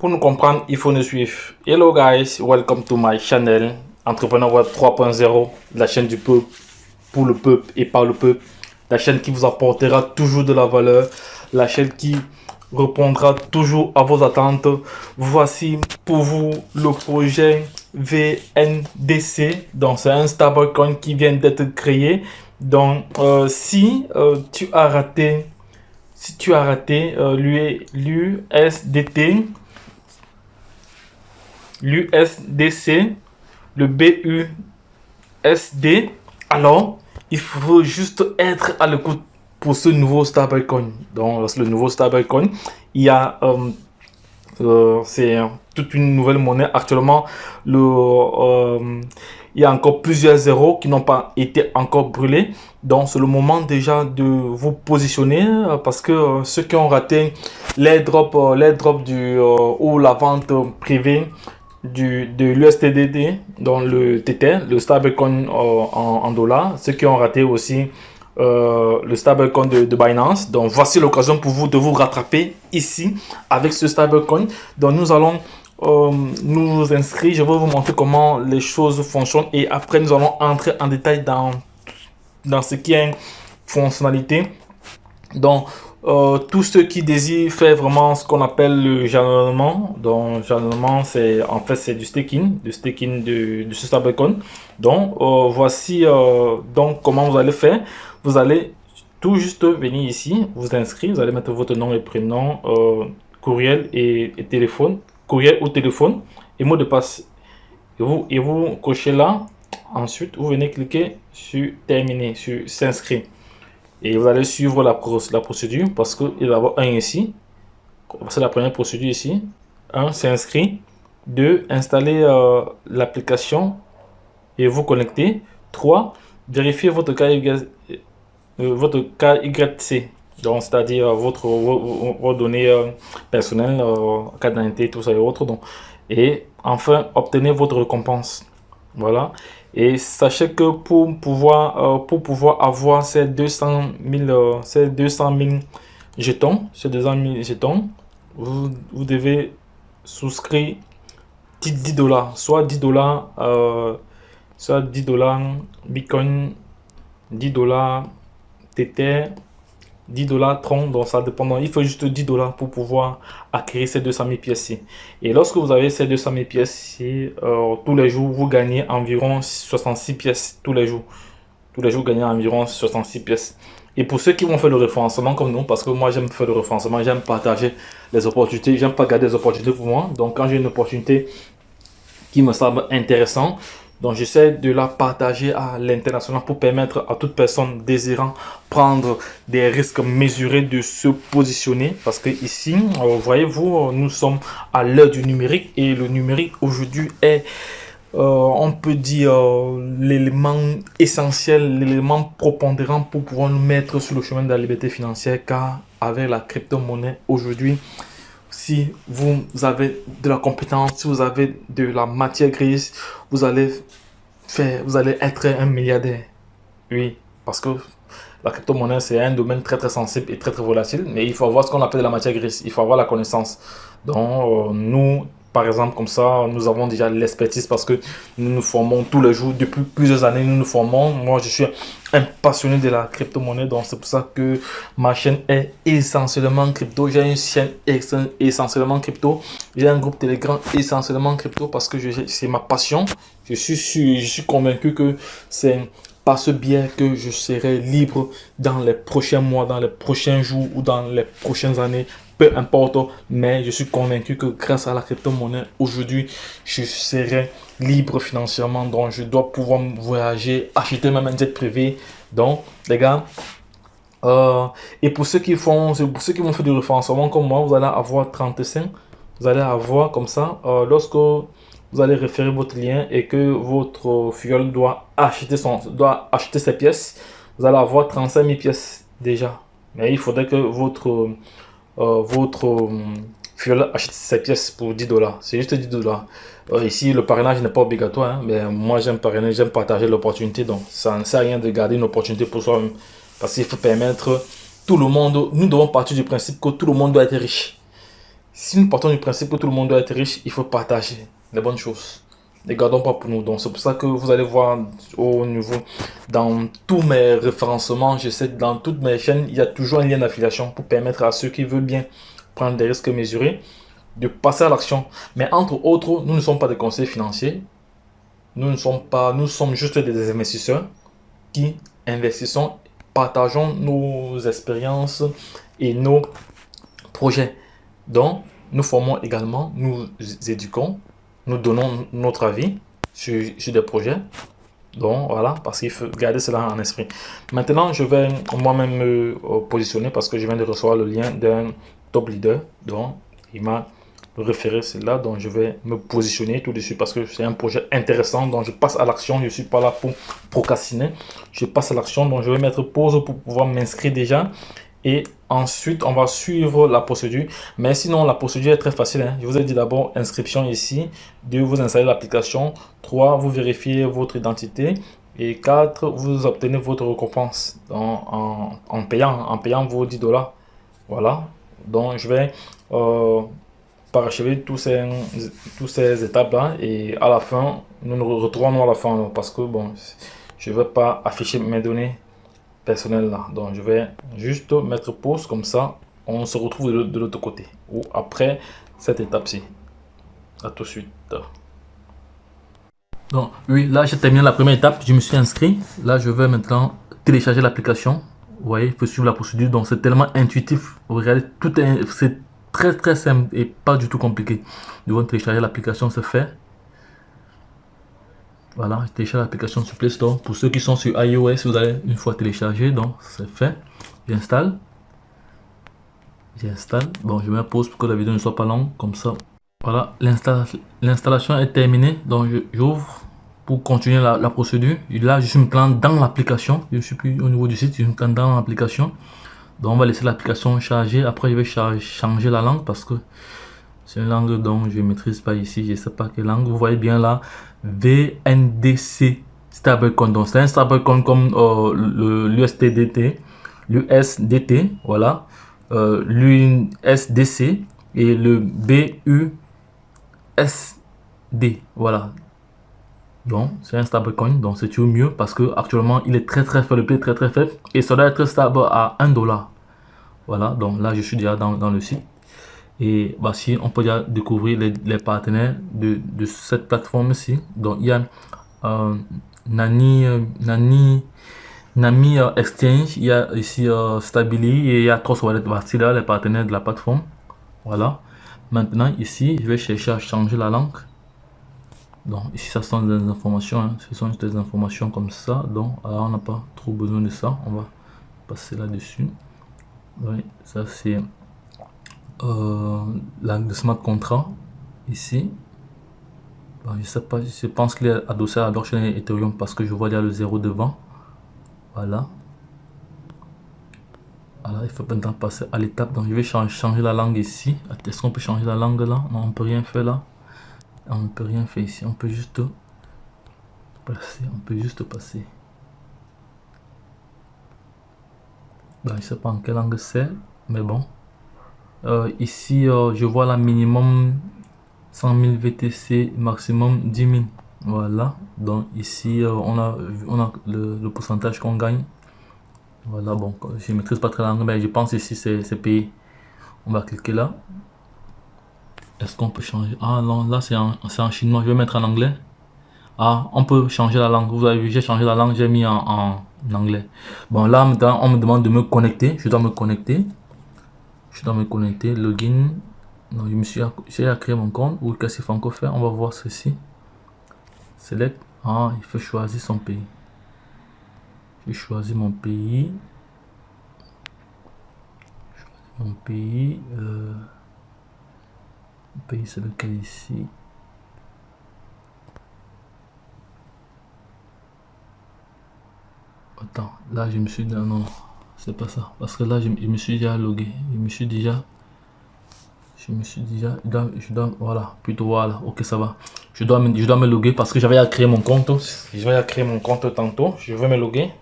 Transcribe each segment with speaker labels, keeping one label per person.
Speaker 1: Pour nous comprendre, il faut nous suivre. Hello guys, welcome to my channel Entrepreneur Web 3.0, la chaîne du peuple, pour le peuple et par le peuple. La chaîne qui vous apportera toujours de la valeur, la chaîne qui répondra toujours à vos attentes. Voici pour vous le projet VNDC. Donc c'est un stablecoin qui vient d'être créé. Donc si tu as raté l'USDC, le BUSD, alors il faut juste être à l'écoute pour ce nouveau stablecoin. Donc le nouveau stablecoin, il y a c'est toute une nouvelle monnaie. Actuellement, il y a encore plusieurs zéros qui n'ont pas été encore brûlés. Donc, c'est le moment déjà de vous positionner parce que ceux qui ont raté l'airdrop ou la vente privée de l'USDT, dans le TT, le stablecoin en dollars, ceux qui ont raté aussi le stablecoin de Binance. Donc voici l'occasion pour vous de vous rattraper ici avec ce stablecoin. Donc nous allons nous inscrire. Je vais vous montrer comment les choses fonctionnent et après nous allons entrer en détail dans ce qui est fonctionnalité. Donc tous ceux qui désirent faire vraiment ce qu'on appelle le jalonnement. Donc jalonnement, c'est en fait c'est du staking de ce stablecoin. Donc voici donc comment vous allez faire. Vous allez tout juste venir ici, vous inscrire, vous allez mettre votre nom et prénom, courriel et téléphone, courriel ou téléphone et mot de passe. Et vous cochez là. Ensuite, vous venez cliquer sur terminer, sur s'inscrire. Et vous allez suivre la procédure parce qu'il va y avoir un ici. C'est la première procédure ici. 1. S'inscrire. 2. Installer l'application et vous connecter. 3. Vérifier votre KYC. Donc, c'est-à-dire vos données personnelles, carte d'identité, tout ça et autres. Donc, et enfin, obtenir votre récompense. Voilà. Et sachez que pour pouvoir avoir ces 200 000 jetons, vous devez souscrire 10 $, soit 10 $, soit 10 $ Bitcoin, 10 $ Tether, 10 $ Tron, donc ça dépend. Il faut juste 10 $ pour pouvoir acquérir ces 200 000 pièces-ci. Et lorsque vous avez ces 200 000 pièces-ci, tous les jours, vous gagnez environ 66 pièces tous les jours. Tous les jours, vous gagnez environ 66 pièces. Et pour ceux qui vont faire le référencement comme nous, parce que moi j'aime faire le référencement, j'aime partager les opportunités, j'aime pas garder les opportunités pour moi. Donc quand j'ai une opportunité qui me semble intéressante, donc j'essaie de la partager à l'international pour permettre à toute personne désirant prendre des risques mesurés de se positionner. Parce que ici, voyez-vous, nous sommes à l'heure du numérique et le numérique aujourd'hui est, on peut dire, l'élément essentiel, l'élément prépondérant pour pouvoir nous mettre sur le chemin de la liberté financière. Car avec la crypto-monnaie aujourd'hui, si vous avez de la compétence, si vous avez de la matière grise, vous allez être un milliardaire. Oui, parce que la crypto-monnaie, c'est un domaine très sensible et très volatile, mais il faut avoir ce qu'on appelle de la matière grise, il faut avoir la connaissance. Donc, nous, par exemple, comme ça, nous avons déjà l'expertise parce que nous nous formons tous les jours, depuis plusieurs années, nous nous formons. Moi, je suis un passionné de la crypto-monnaie, donc c'est pour ça que ma chaîne est essentiellement crypto. J'ai une chaîne essentiellement crypto. J'ai un groupe Telegram essentiellement crypto parce que c'est ma passion. Je suis convaincu que c'est par ce biais que je serai libre dans les prochains mois, dans les prochains jours ou dans les prochaines années. Peu importe, mais je suis convaincu que grâce à la crypto-monnaie, aujourd'hui, je serai libre financièrement. Donc, je dois pouvoir voyager, acheter même un jet privé. Donc, les gars, et pour ceux qui vont faire du référencement comme moi, vous allez avoir 35. Vous allez avoir comme ça, lorsque vous allez référer votre lien et que votre filleul doit acheter ses pièces, vous allez avoir 35 000 pièces déjà. Mais il faudrait que votre filleul achète ses pièces pour 10 $. C'est juste 10 $. Ici, le parrainage n'est pas obligatoire, hein, mais moi j'aime parrainer, j'aime partager l'opportunité. Donc, ça ne sert à rien de garder une opportunité pour soi-même. Parce qu'il faut permettre tout le monde, nous devons partir du principe que tout le monde doit être riche. Si nous partons du principe que tout le monde doit être riche, il faut partager les bonnes choses. Ne gardons pas pour nous. Donc c'est pour ça que vous allez voir au niveau, dans tous mes référencements, je sais que dans toutes mes chaînes, il y a toujours un lien d'affiliation pour permettre à ceux qui veulent bien prendre des risques mesurés de passer à l'action. Mais entre autres, nous ne sommes pas des conseillers financiers. Nous sommes juste des investisseurs qui investissons, partageons nos expériences et nos projets. Donc, nous formons également, nous éduquons, nous donnons notre avis sur des projets. Donc, voilà, parce qu'il faut garder cela en esprit. Maintenant, je vais moi-même me positionner parce que je viens de recevoir le lien d'un top leader. Donc, il m'a référé cela, donc je vais me positionner tout dessus parce que c'est un projet intéressant, donc je passe à l'action. Je ne suis pas là pour procrastiner, je passe à l'action, donc je vais mettre pause pour pouvoir m'inscrire déjà et ensuite on va suivre la procédure. Mais sinon la procédure est très facile, hein. Je vous ai dit d'abord inscription ici, 2 vous installez l'application, 3 vous vérifiez votre identité et 4 vous obtenez votre récompense en payant vos 10 $. Voilà, donc je vais parachever tous ces étapes-là et à la fin, nous nous retrouvons à la fin parce que bon, je ne vais pas afficher mes données personnelles là. Donc, je vais juste mettre pause comme ça, on se retrouve de l'autre côté ou après cette étape-ci. À tout de suite. Donc, oui, là j'ai terminé la première étape, je me suis inscrit. Là, je vais maintenant télécharger l'application. Vous voyez, il faut suivre la procédure. Donc, c'est tellement intuitif. Regardez, c'est très simple et pas du tout compliqué. Nous devons télécharger l'application, c'est fait. Voilà, je télécharge l'application sur Play Store. Pour ceux qui sont sur iOS, vous allez une fois télécharger, donc c'est fait. J'installe. Bon, je mets pause pour que la vidéo ne soit pas longue, comme ça. Voilà, l'installation est terminée. Donc j'ouvre pour continuer la procédure. Et là, je suis maintenant dans l'application. Je ne suis plus au niveau du site, je suis maintenant dans l'application. Donc on va laisser l'application charger. Après, je vais changer la langue parce que c'est une langue dont je ne maîtrise pas ici. Je ne sais pas quelle langue. Vous voyez bien là, VNDC stablecoin. Donc c'est un stablecoin comme l'USDT, voilà, l'USDC et le BUSD, voilà. Donc c'est un stablecoin, donc c'est toujours mieux parce que actuellement il est très faible, le prix est très faible et ça doit être stable à 1 $. Voilà, donc là je suis déjà dans le site. Et bah, si on peut déjà découvrir les partenaires de cette plateforme ici. Donc il y a Nami Exchange, il y a ici Stabili et il y a Trust Wallet. Voici là les partenaires de la plateforme. Voilà. Maintenant ici, je vais chercher à changer la langue. Donc ici, ça sont des informations, hein. Ce sont des informations comme ça. Donc on n'a pas trop besoin de ça. On va passer là-dessus. Oui, ça c'est le smart contract ici. Bon, je sais pas, je pense qu'il est adossé à la blockchain Ethereum parce que je vois il y a le 0 devant. Voilà. Alors il faut maintenant passer à l'étape. Donc je vais changer la langue ici. Est-ce qu'on peut changer la langue là? Non, on peut rien faire là. On ne peut rien faire ici. On peut juste passer. Ben, je sais pas en quelle langue c'est, mais bon. Ici, je vois la minimum 100 000 VTC, maximum 10 000. Voilà. Donc ici, on a le pourcentage qu'on gagne. Voilà, bon, je ne maîtrise pas très la langue, mais je pense ici c'est payé. On va cliquer là. Est-ce qu'on peut changer? Ah non, là c'est en chinois, je vais mettre en anglais. Ah, on peut changer la langue. Vous avez vu, j'ai changé la langue, j'ai mis en anglais. Bon, là maintenant, on me demande de me connecter. Je dois me connecter. Login. Non, j'ai créé mon compte. Ou qu'est-ce qu'il faut encore faire? On va voir ceci. Select. Ah, il faut choisir son pays. Je choisis mon pays. Mon pays, c'est lequel ici? Attends, là je me suis dit, non, c'est pas ça. Parce que là je me suis déjà logué. Je me suis déjà, voilà, plutôt voilà, ok ça va. Je dois me loguer parce que j'avais à créer mon compte. Je vais créer mon compte tantôt. Je vais me loguer.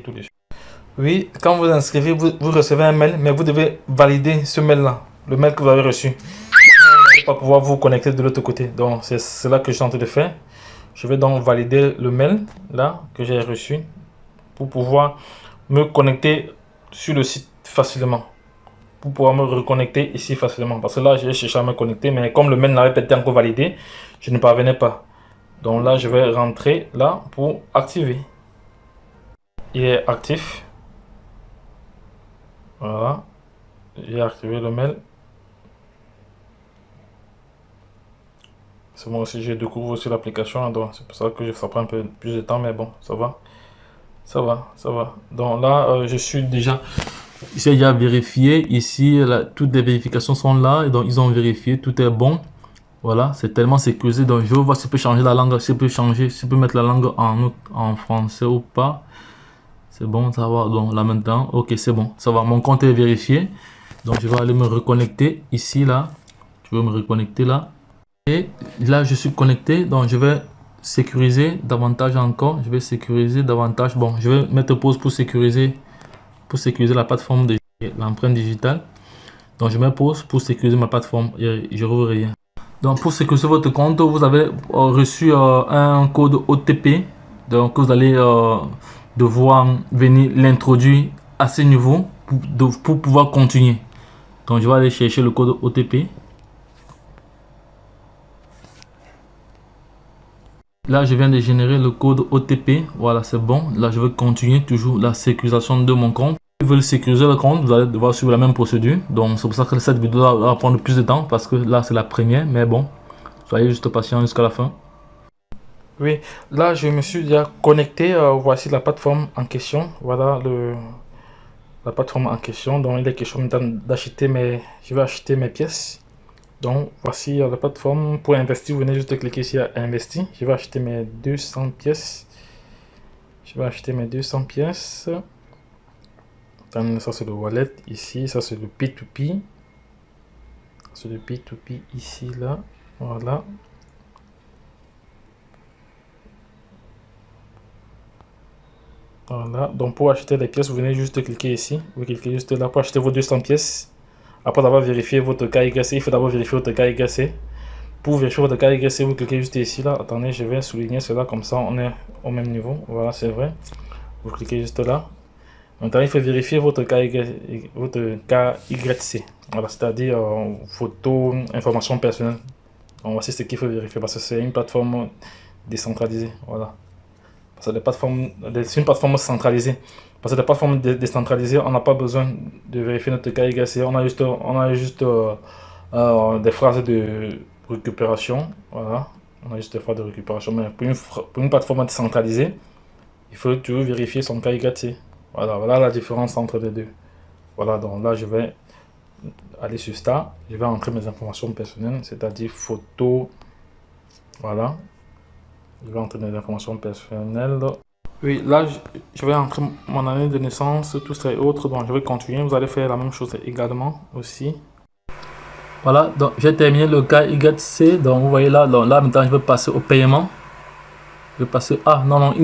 Speaker 1: tout de suite. Oui, quand vous inscrivez, vous recevez un mail, mais vous devez valider ce mail-là. le mail que vous avez reçu. Vous n'allez pas pouvoir vous connecter de l'autre côté. Donc, c'est là que je suis en train de faire. Je vais donc valider le mail là que j'ai reçu pour pouvoir me connecter sur le site facilement. Pour pouvoir me reconnecter ici facilement. Parce que là, j'ai cherché à me connecter, mais comme le mail n'avait pas été encore validé, je ne parvenais pas. Donc là, je vais rentrer là pour activer. Il est actif. Voilà. J'ai activé le mail. C'est moi aussi, je découvre aussi l'application. Donc c'est pour ça que ça prend un peu plus de temps, mais bon, ça va. Ça va, ça va. Donc là, je suis déjà... J'ai déjà vérifié. Ici, là, toutes les vérifications sont là. Et donc, ils ont vérifié. Tout est bon. Voilà, c'est tellement sécurisé. Donc, je vais voir si je peux changer la langue. Si je peux changer, si je peux mettre la langue en français ou pas. C'est bon, ça va. Donc, là maintenant, ok, c'est bon. Ça va, mon compte est vérifié. Donc, je vais aller me reconnecter ici, là. Je vais me reconnecter là. Et là, je suis connecté. Donc, je vais sécuriser davantage encore. Je vais sécuriser davantage. Bon, je vais mettre pause pour sécuriser la plateforme de l'empreinte digitale. Donc, je mets pause pour sécuriser ma plateforme et je rouvre rien. Donc, pour sécuriser votre compte, vous avez reçu un code OTP. Donc, vous allez devoir venir l'introduire à ce niveau pour pouvoir continuer. Donc, je vais aller chercher le code OTP. Là, je viens de générer le code OTP. Voilà, c'est bon. Là, je vais continuer toujours la sécurisation de mon compte. Si vous voulez sécuriser le compte, vous allez devoir suivre la même procédure. Donc, c'est pour ça que cette vidéo va prendre plus de temps parce que là, c'est la première. Mais bon, soyez juste patient jusqu'à la fin. Oui, là, je me suis déjà connecté. Voici la plateforme en question. Voilà la plateforme en question. Donc, il est question d'acheter je vais acheter mes pièces. Donc, voici la plateforme pour investir. Vous venez juste de cliquer ici à investir. Je vais acheter mes 200 pièces. Je vais acheter mes 200 pièces. Ça, c'est le wallet. Ici, ça, c'est le P2P. C'est le P2P ici, là. Voilà. Voilà. Donc, pour acheter les pièces, vous venez juste de cliquer ici. Vous cliquez juste là pour acheter vos 200 pièces. Après avoir vérifié votre KYC, il faut d'abord vérifier votre KYC. Pour vérifier votre KYC, vous cliquez juste ici là. Attendez, je vais souligner cela comme ça, on est au même niveau. Voilà, c'est vrai. Vous cliquez juste là. Maintenant, il faut vérifier votre KYC. Voilà, c'est-à-dire photo, information personnelle. Donc, voici ce qu'il faut vérifier parce que c'est une plateforme décentralisée. Voilà. Parce que c'est une plateforme centralisée. Parce que les plateformes décentralisées, on n'a pas besoin de vérifier notre KYC. On a juste des phrases de récupération. Voilà. On a juste des phrases de récupération. Mais pour une plateforme décentralisée, il faut toujours vérifier son KYC. Voilà, voilà la différence entre les deux. Voilà, donc là, je vais aller sur Start. Je vais entrer mes informations personnelles, c'est-à-dire photos. Voilà. Je vais entrer mes informations personnelles. Oui, là, je vais entrer mon année de naissance, tout ça et autres. Donc, je vais continuer. Vous allez faire la même chose également aussi. Voilà, donc j'ai terminé le KYC. Donc, vous voyez là, donc, là maintenant, je vais passer au paiement. Je vais passer. Ah, non, non,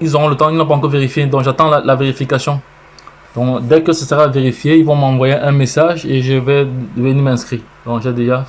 Speaker 1: ils auront le temps, ils n'ont pas encore vérifié. Donc, j'attends la vérification. Donc, dès que ce sera vérifié, ils vont m'envoyer un message et je vais venir m'inscrire. Donc, j'ai déjà